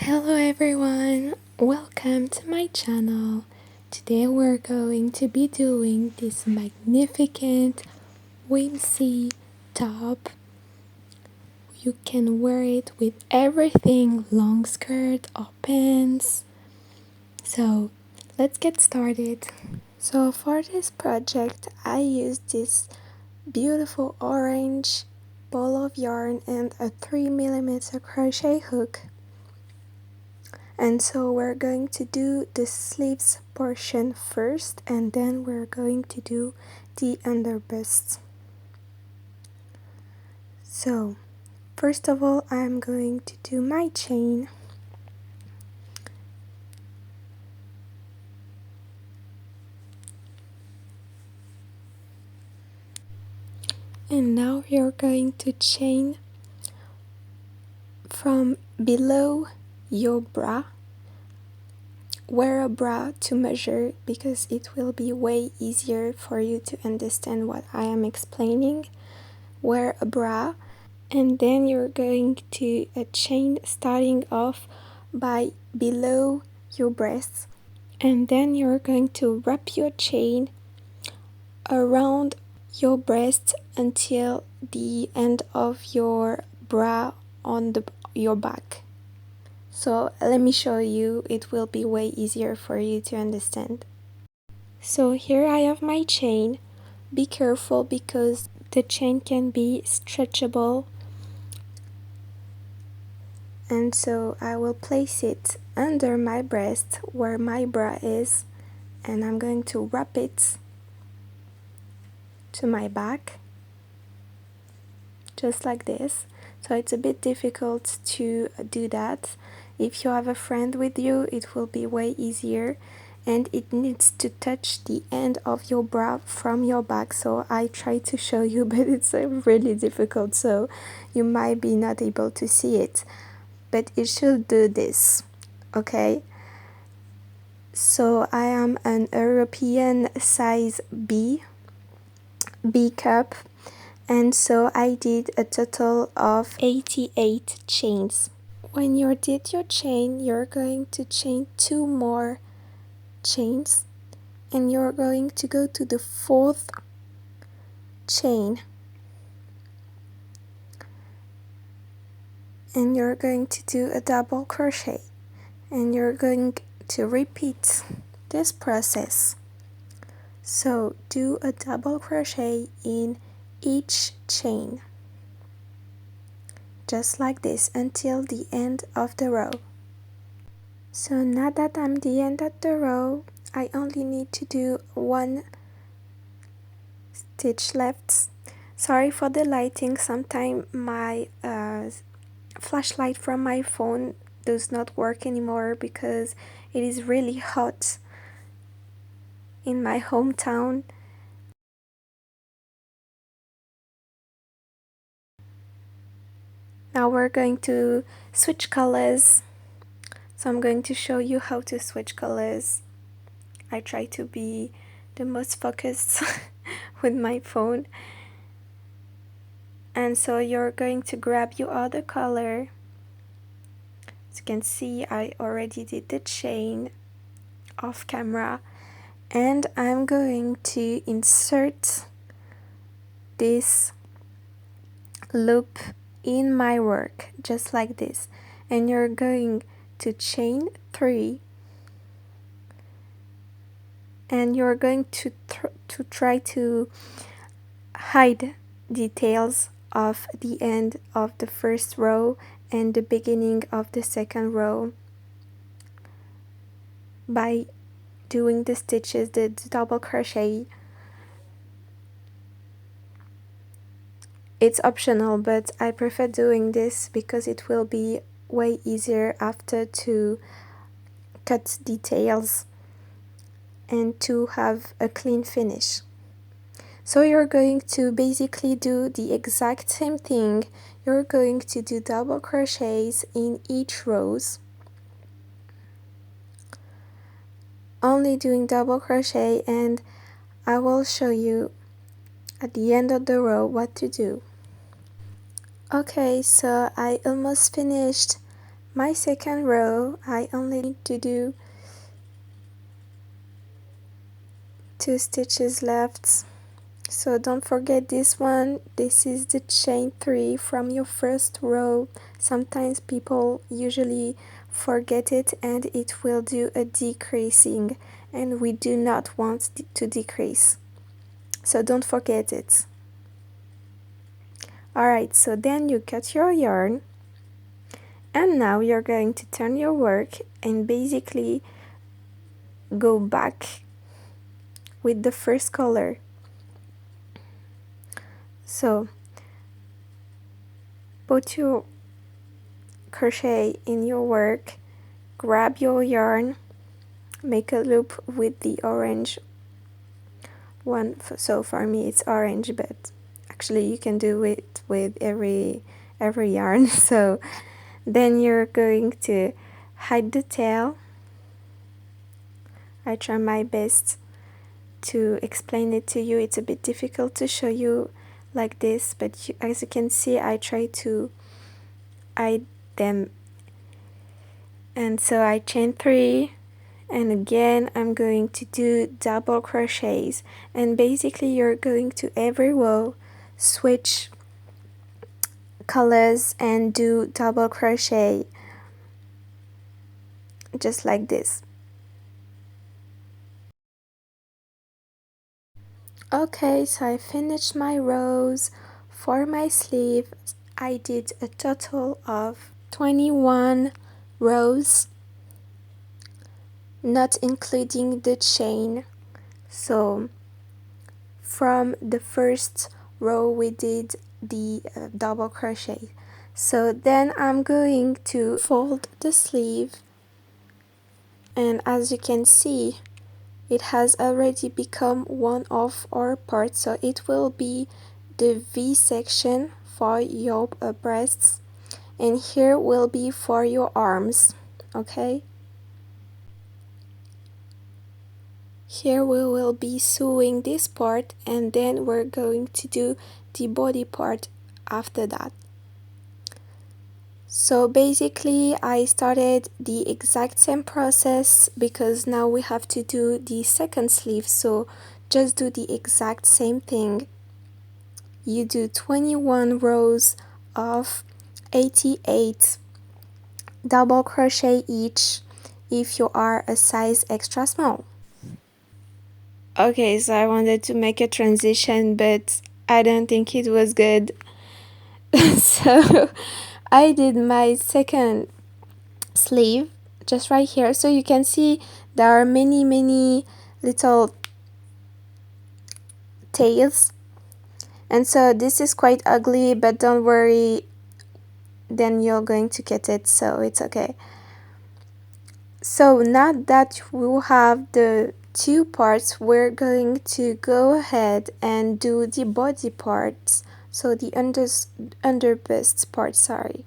Hello everyone, welcome to my channel. Today we're going to be doing this magnificent whimsy top. You can wear it with everything, long skirt or pants. So let's get started. So for this project I used this beautiful orange ball of yarn and a 3mm crochet hook. And so we're going to do the sleeves portion first, and then we're going to do the underbust. So first of all, I'm going to do my chain. And now you're going to chain from below your bra. Wear a bra to measure because it will be way easier for you to understand what I am explaining. Wear a bra, and then you're going to chain starting off by below your breasts, and then you're going to wrap your chain around your breast until the end of your bra on your back. So let me show you, it will be way easier for you to understand. So here I have my chain. Be careful because the chain can be stretchable, and so I will place it under my breast where my bra is, and I'm going to wrap it to my back just like this. So it's a bit difficult to do that. If you have a friend with you, it will be way easier, and it needs to touch the end of your bra from your back. So I try to show you, but it's really difficult, so you might be not able to see it, but it should do this. Okay, so I am an European size B cup, and so I did a total of 88 chains. When you did your chain, you're going to chain 2 more chains, and you're going to go to the 4th chain, and you're going to do a double crochet, and you're going to repeat this process. So do a double crochet in each chain, just like this, until the end of the row. So now that I'm the end of the row, I only need to do 1 stitch left. Sorry for the lighting, sometimes my flashlight from my phone does not work anymore because it is really hot in my hometown. Now we're going to switch colors. So I'm going to show you how to switch colors. I try to be the most focused with my phone. And so you're going to grab your other color. As you can see, I already did the chain off camera, and I'm going to insert this loop in my work just like this, and you're going to chain 3, and you're going to try to hide details of the end of the first row and the beginning of the second row by doing the stitches, the double crochet. It's optional, but I prefer doing this because it will be way easier after to cut details and to have a clean finish. So you're going to basically do the exact same thing. You're going to do double crochets in each rows, only doing double crochet, and I will show you at the end of the row what to do. Okay, so I almost finished My second row, I only need to do 2 stitches left. So don't forget this one. This is the chain 3 from your first row. Sometimes people usually forget it and it will do a decreasing, and we do not want to decrease. So don't forget it. Alright, so then you cut your yarn, and now you're going to turn your work and basically go back with the first color. So put your crochet in your work, grab your yarn, make a loop with the orange one. So for me it's orange, but actually you can do it with every yarn. So then you're going to hide the tail. I try my best to explain it to you. It's a bit difficult to show you like this, but as you can see, I try to hide them. And so I chain 3, and again I'm going to do double crochets, and basically you're going to every row switch colors and do double crochet just like this. Okay, so I finished my rows. For my sleeve I did a total of 21 rows, not including the chain. So from the first row we did the double crochet. So then I'm going to fold the sleeve, and as you can see it has already become one of our parts, so it will be the V section for your breasts, and here will be for your arms. Okay, here we will be sewing this part, and then we're going to do the body part after that. So basically I started the exact same process because now we have to do the second sleeve, so just do the exact same thing. You do 21 rows of 88 double crochet each if you are a size extra small. Okay, so I wanted to make a transition, but I don't think it was good. So I did my second sleeve just right here, so you can see there are many little tails, and so this is quite ugly, but don't worry, then you're going to get it, so it's okay. So now that we have the two parts, we're going to go ahead and do the body parts, so the underbust part, sorry.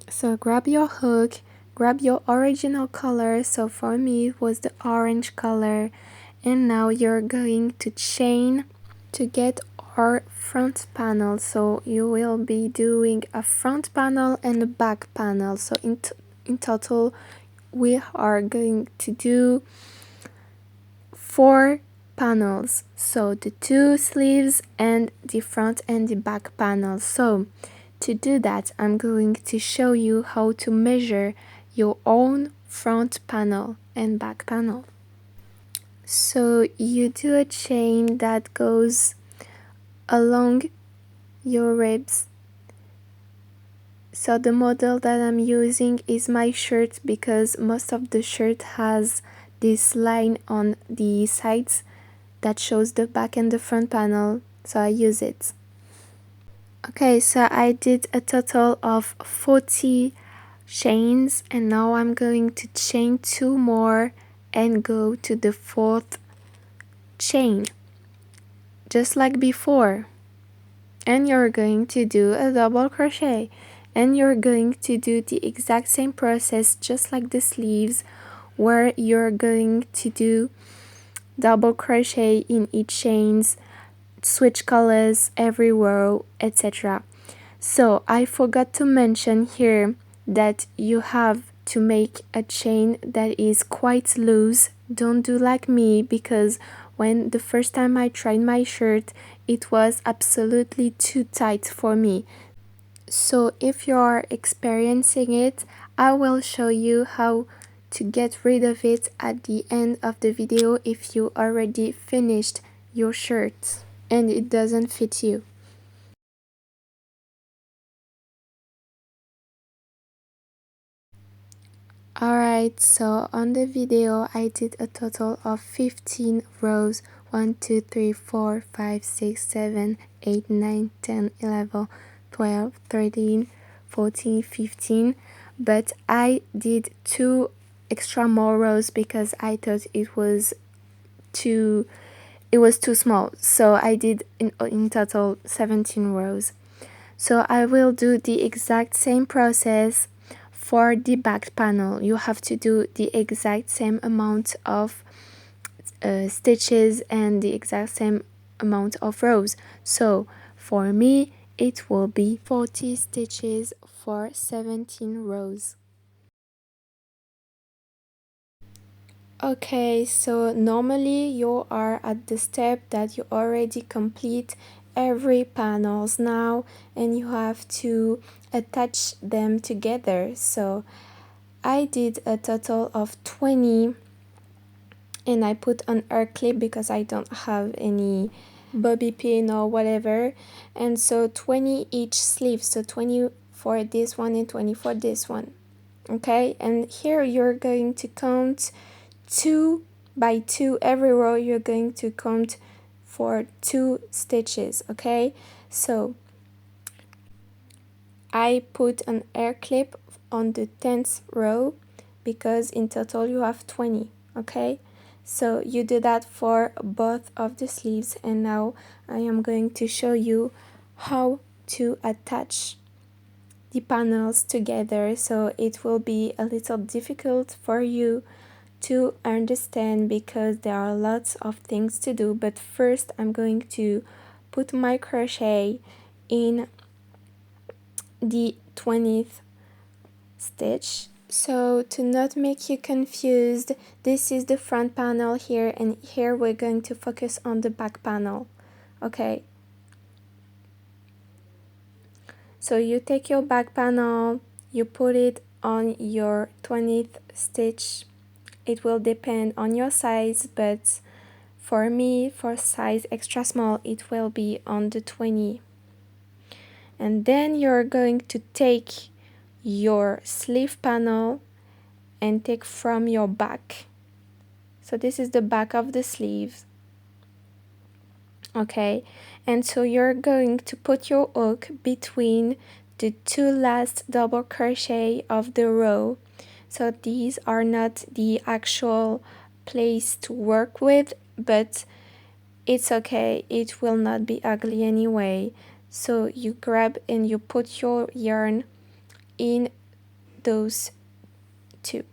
So grab your hook, grab your original color, so for me it was the orange color, and now you're going to chain to get our front panel. So you will be doing a front panel and a back panel, so in total we are going to do 4 panels, so the 2 sleeves and the front and the back panel. So to do that, I'm going to show you how to measure your own front panel and back panel. So you do a chain that goes along your ribs. So the model that I'm using is my shirt, because most of the shirt has this line on the sides that shows the back and the front panel, so I use it. Okay, so I did a total of 40 chains, and now I'm going to chain 2 more and go to the 4th chain, just like before. And you're going to do a double crochet, and you're going to do the exact same process just like the sleeves, where you're going to do double crochet in each chains, switch colors every row, etc. So I forgot to mention here that you have to make a chain that is quite loose. Don't do like me, because when the first time I tried my shirt, it was absolutely too tight for me. So if you are experiencing it, I will show you how to get rid of it at the end of the video if you already finished your shirt and it doesn't fit you. Alright, so on the video I did a total of 15 rows. 1, 2, 3, 4, 5, 6, 7, 8, 9, 10, 11, 12, 13, 14, 15. But I did 2 extra more rows because I thought too it was too small. So I did in total 17 rows. So I will do the exact same process for the back panel. You have to do the exact same amount of stitches and the exact same amount of rows. So for me it will be 40 stitches for 17 rows. Okay, so normally you are at the step that you already complete every panels now and you have to attach them together. So I did a total of 20 and I put an hair clip because I don't have any bobby pin or whatever, and so 20 each sleeve, so 20 for this one and 20 for this one. Okay, and here you're going to count 2 by 2 every row. You're going to count for 2 stitches. Okay, so I put an hair clip on the 10th row because in total you have 20. Okay, so you do that for both of the sleeves, and now I am going to show you how to attach the panels together. So it will be a little difficult for you to understand because there are lots of things to do, but first I'm going to put my crochet in the 20th stitch. So to not make you confused, this is the front panel here, and here we're going to focus on the back panel. Okay, so you take your back panel, you put it on your 20th stitch. It will depend on your size, but for me, for size extra small, it will be on the 20. And then you're going to take your sleeve panel and take from your back. So this is the back of the sleeve. Okay, and so you're going to put your hook between the 2 last double crochet of the row. So these are not the actual place to work with, but it's okay, it will not be ugly anyway. So you grab and you put your yarn in those 2.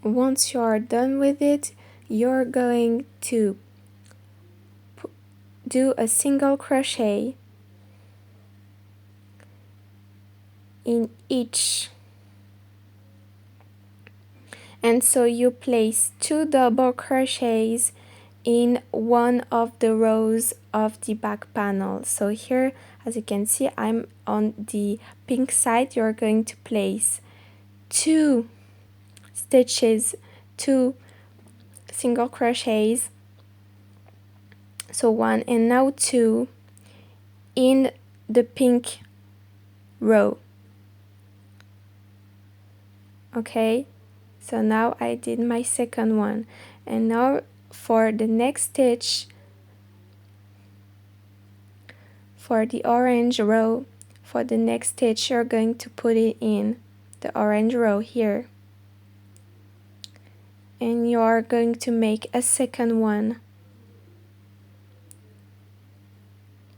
Once you are done with it, you're going to do a single crochet in each, and so you place 2 double crochets in one of the rows of the back panel. So here, as you can see, I'm on the pink side. You're going to place 2 stitches, 2 single crochets, so 1 and now 2 in the pink row. Okay, so now I did my second one, and now for the next stitch, for the orange row, for the next stitch you're going to put it in the orange row here, and you are going to make a second one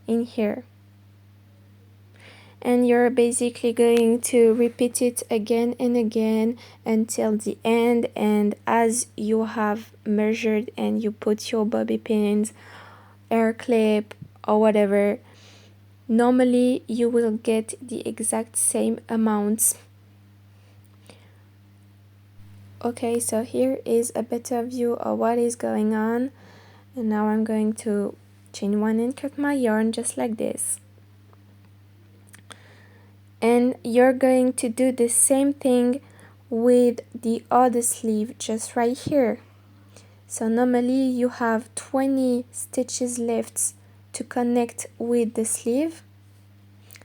in here, and you're basically going to repeat it again and again until the end. And as you have measured and you put your bobby pins, hair clip or whatever, normally you will get the exact same amounts. Okay, so here is a better view of what is going on. And now I'm going to chain one and cut my yarn just like this. And you're going to do the same thing with the other sleeve just right here. So normally you have 20 stitches left to connect with the sleeve,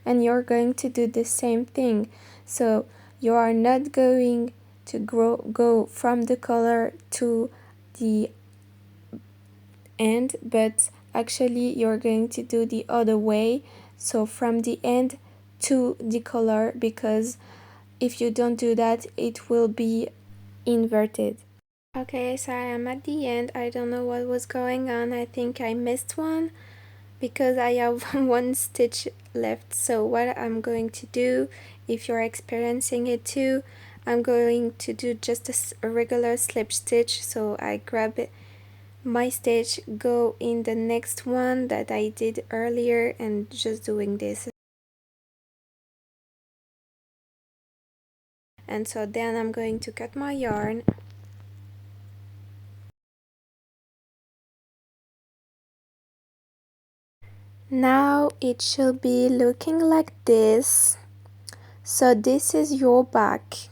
and you're going to do the same thing. So you are not going to go from the collar to the end, but actually you're going to do the other way, so from the end to the collar, because if you don't do that it will be inverted. Okay, so I am at the end. I don't know what was going on. I think I missed one because I have one stitch left. So what I'm going to do, if you're experiencing it too, I'm going to do just a regular slip stitch. So I grab it, my stitch, go in the next one that I did earlier, and just doing this. And so then I'm going to cut my yarn. Now it should be looking like this. So this is your back.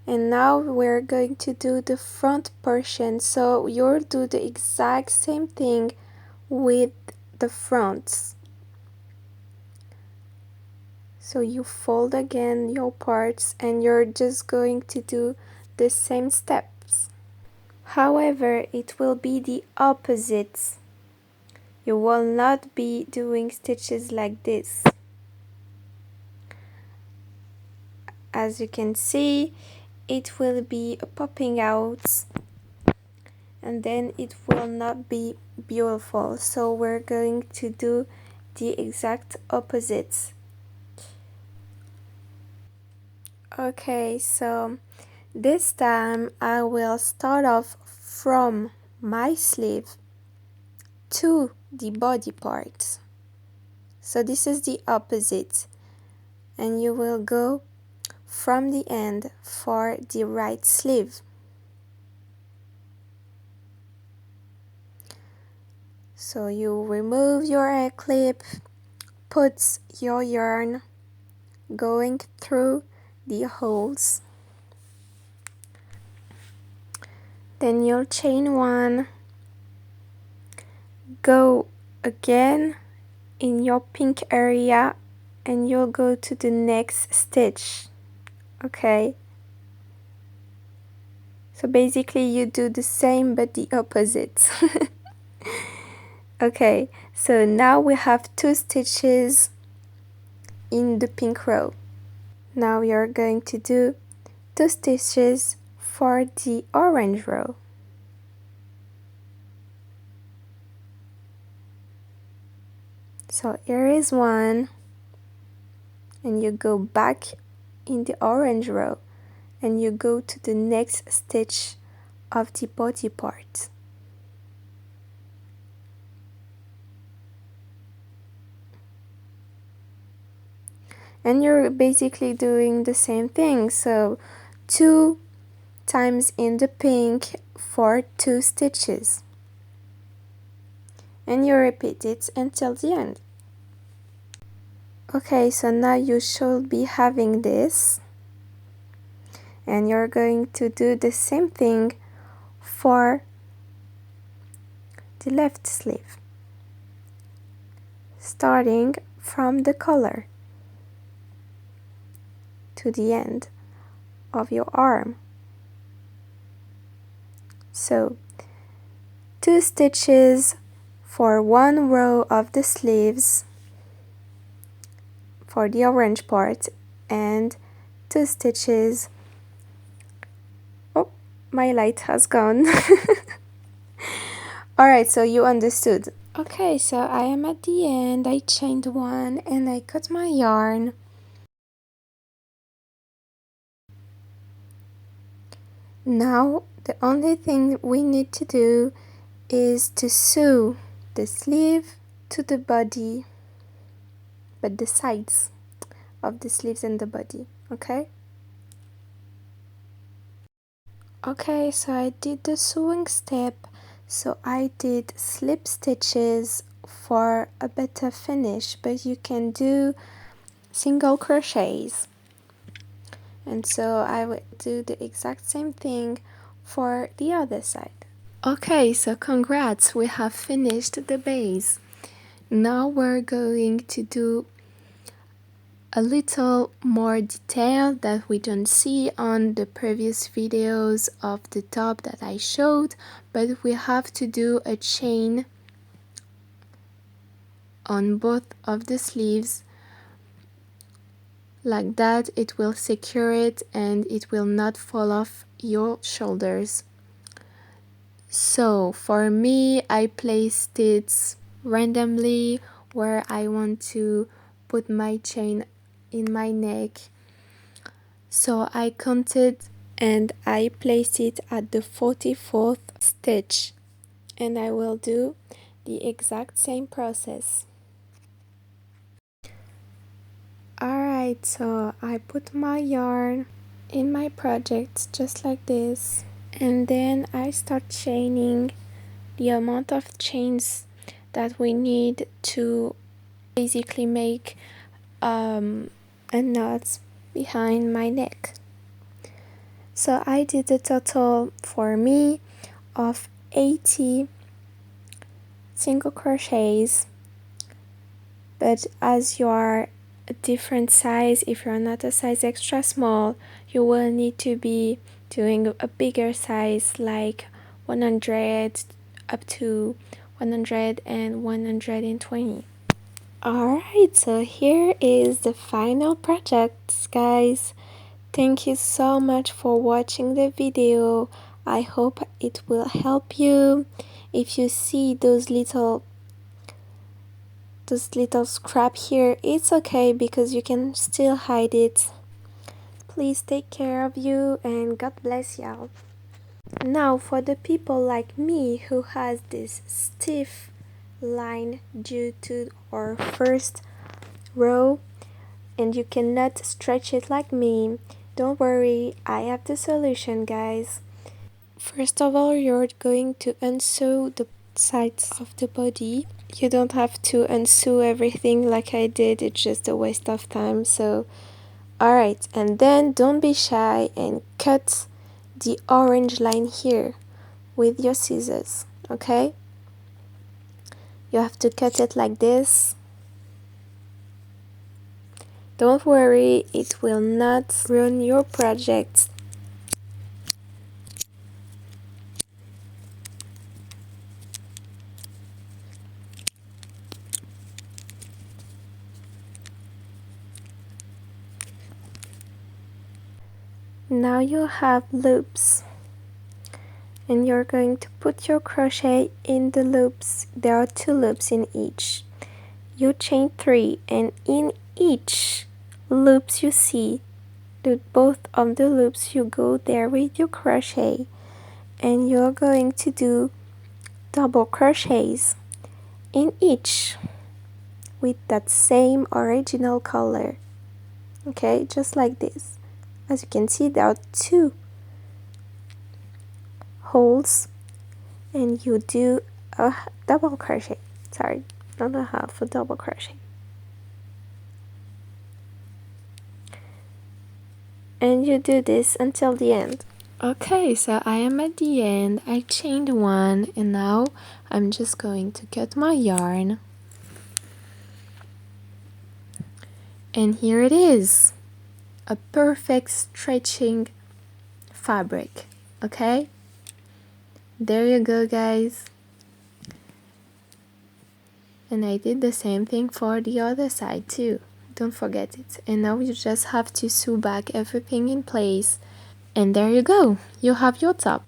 And now we're going to do the front portion. So you'll do the exact same thing with the fronts. So you fold again your parts and you're just going to do the same steps. However, it will be the opposite. You will not be doing stitches like this. As you can see, it will be popping out and then it will not be beautiful. So we're going to do the exact opposite. Okay, so this time I will start off from my sleeve to the body part. So this is the opposite, and you will go from the end for the right sleeve. So you remove your hair clip, put your yarn going through the holes, then you'll chain one, go again in your pink area, and you'll go to the next stitch. Okay, so basically you do the same but the opposite. Okay, so now we have 2 stitches in the pink row. Now you're going to do 2 stitches for the orange row. So here is one, and you go back in the orange row and you go to the next stitch of the body part. And you're basically doing the same thing, so 2 times in the pink for 2 stitches, and you repeat it until the end. Okay, so now you should be having this, and you're going to do the same thing for the left sleeve, starting from the collar to the end of your arm. So 2 stitches for 1 row of the sleeves for the orange part, and 2 stitches. Oh, my light has gone. Alright, so you understood. Okay, so I am at the end. I chained one and I cut my yarn. Now the only thing we need to do is to sew the sleeve to the body, but the sides of the sleeves and the body, okay? Okay, so I did the sewing step. So I did slip stitches for a better finish, but you can do single crochets. And so I would do the exact same thing for the other side. Okay, so congrats, we have finished the base. Now we're going to do a little more detail that we don't see on the previous videos of the top that I showed, but we have to do a chain on both of the sleeves. Like that, it will secure it and it will not fall off your shoulders. So for me, I placed it randomly where I want to put my chain in my neck. So I counted and I placed it at the 44th stitch, and I will do the exact same process. Alright, so I put my yarn in my project just like this, and then I start chaining the amount of chains that we need to basically make a knot behind my neck. So I did a total for me of 80 single crochets, but as you are a different size, if you're not a size extra small, you will need to be doing a bigger size like 100 up to 100 and 120. Alright, so here is the final project, guys. Thank you so much for watching the video. I hope it will help you. If you see those little scrap here, it's okay because you can still hide it. Please take care of you and God bless y'all. Now for the people like me who has this stiff line due to our first row and you cannot stretch it like me, don't worry, I have the solution, guys. First of all, you're going to unsew the sides of the body. You don't have to unsew everything like I did, it's just a waste of time. So alright, and then don't be shy and cut the orange line here with your scissors, okay? You have to cut it like this. Don't worry, it will not ruin your project. Now you have loops and you're going to put your crochet in the loops. There are 2 loops in each. You chain 3 and in each loops you see, both of the loops, you go there with your crochet and you're going to do double crochets in each with that same original color, okay, just like this. As you can see, there are 2 holes and you do a double crochet, sorry, not a half, a double crochet, and you do this until the end. Okay, so I am at the end. I chained 1 and now I'm just going to cut my yarn, and here it is, a perfect stretching fabric. Okay, there you go, guys. And I did the same thing for the other side too, don't forget it. And now you just have to sew back everything in place, and there you go, you have your top.